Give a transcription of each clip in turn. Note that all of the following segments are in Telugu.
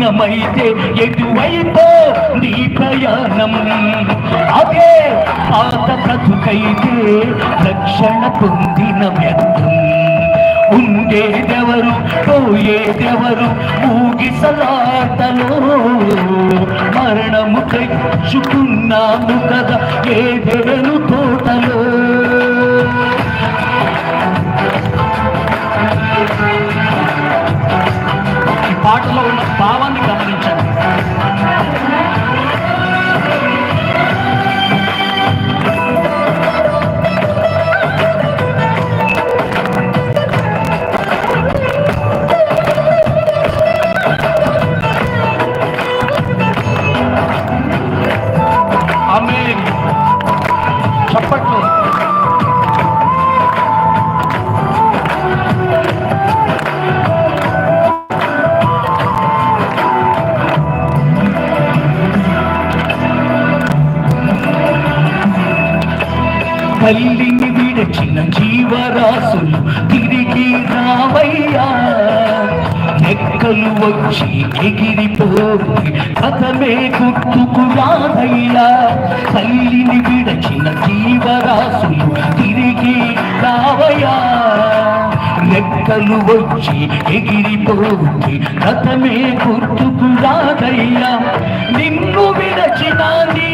దినమైతే ఎటువైపో నీ ప్రయాణం. అదే పాత బ్రతుకైతే రక్షణ పొందిన వ్యర్థం. ఉండేదెవరు పోయేదెవరు ఊగిసలాటలో, మరణము తెచ్చుకున్నాము కదా ఏదేను తోటలో. ఈ పాటలో ఉన్న భావాన్ని గమనించండి. చప్పట్లు. తల్లిని విడచిన జీవరాశులు తిరిగి రావయ్యా, రెక్కలు వచ్చి ఎగిరిపోయి కథమే గుర్తుకు రాదయ్యా. తల్లిని విడచిన జీవరాశులు తిరిగి రావయ్యా, రెక్కలు వచ్చి ఎగిరిపోయి కథమే గుర్తుకు రాదయ్యా. నిన్ను విడచిన నీ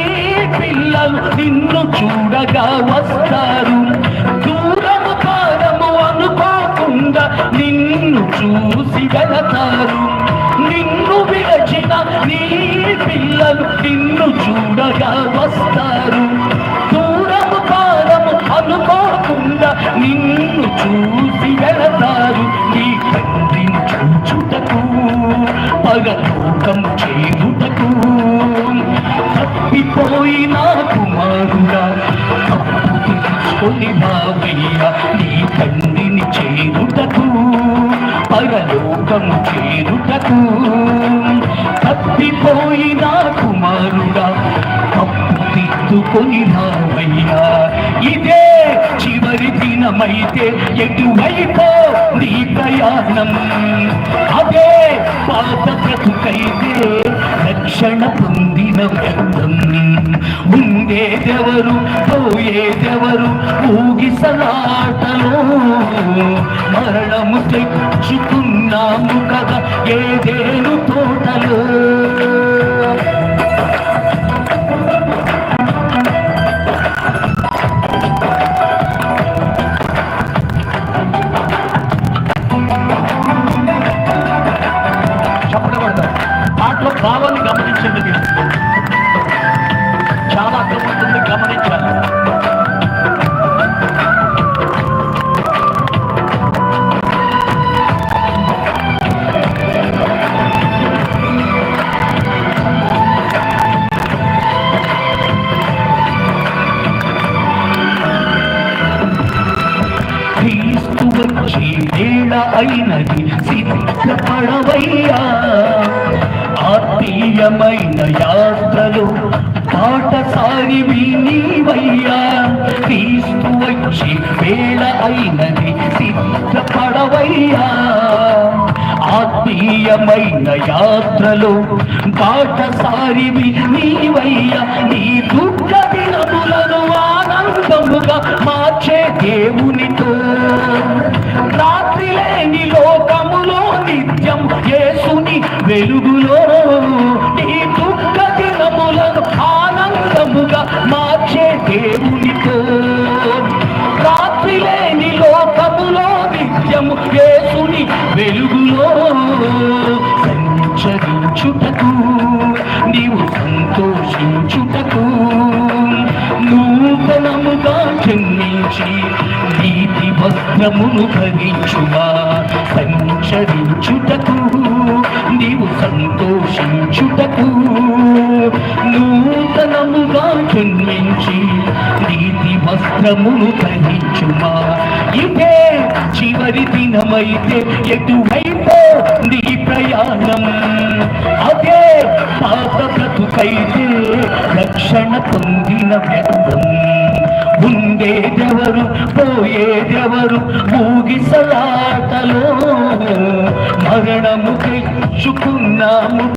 పిల్లలు నిన్ను చూడగా వస్తారు, దూరము కారము అనుకోకుండా నిన్ను చూసి వెళతారు. నిన్ను విడచిన నీ పిల్లలు నిన్ను చూడగా వస్తారు, దూరము కారము అనుకోకుండా నిన్ను చూసి వెళతారు. నీ తండ్రిని చూచుటకు పరలోకం చేయుటకు తప్పిపోయిన కుమారుడా తప్పు తెలుసుకొని రావయ్యా. నీ తండ్రిని చేరుటకు పరలోకం చేరుటకు తప్పిపోయిన కుమారుడా తప్పు తిద్దుకొని రావయ్యా. ఇదే చివరి దినమైతే ఎటువైపో నీ ప్రయాణం. అదే పాత బ్రతుకైతే రక్షణ పొందిన వ్యర్థం. ఉండేదెవరు పోయేదెవరు ఊగిసలాటలో, మరణము తెచ్చుకున్నాము కదా ఏదేను తోటలో. పాటలో భావాన్ని గమనించండి. మీరు చాలా అర్థమవుతుంది, గమనించాలి. క్రీస్తు వచ్చి వేళ అయినది సిద్ధపడవయ్యా, ఆత్మీయమైన యాత్రలు పాటసారివి నీవయ్యా. క్రీస్తు వచ్చి వేళ అయినది సిద్ధపడవయ్యా, ఆత్మీయమైన యాత్రలు పాటసారివి నీవయ్యా. నీ దుఃఖ దినములను ఆనందముగా మార్చే దేవునితో, రాత్రి లేని లోకములో నిత్యం యేసుని వెలుగులో, నీ దుఃఖ దినములను ఆనందముగా మార్చే దేవునితో, రాత్రి లేని లోకములో నిత్యము యేసుని వెలుగులో సంచరించుటకు నీవు సంతోషించుటకు నూతనముగా జన్మించి నీతి వస్త్రమును ధరించుమా. సంచరించుటకు నీవు సంతోషించుటకు నూతనముగా జన్మించి నీతి వస్త్రమును ధరించుమా. ఇదే చివరి దినమైతే ఎటువైపో నీ ప్రయాణం. అదే పాత బ్రతుకైతే రక్షణ పొందిన వ్యర్థం. ఉండేదెవరు పోయేదెవరు ఊగిసలాటలో, మరణము తెచ్చుకున్నాము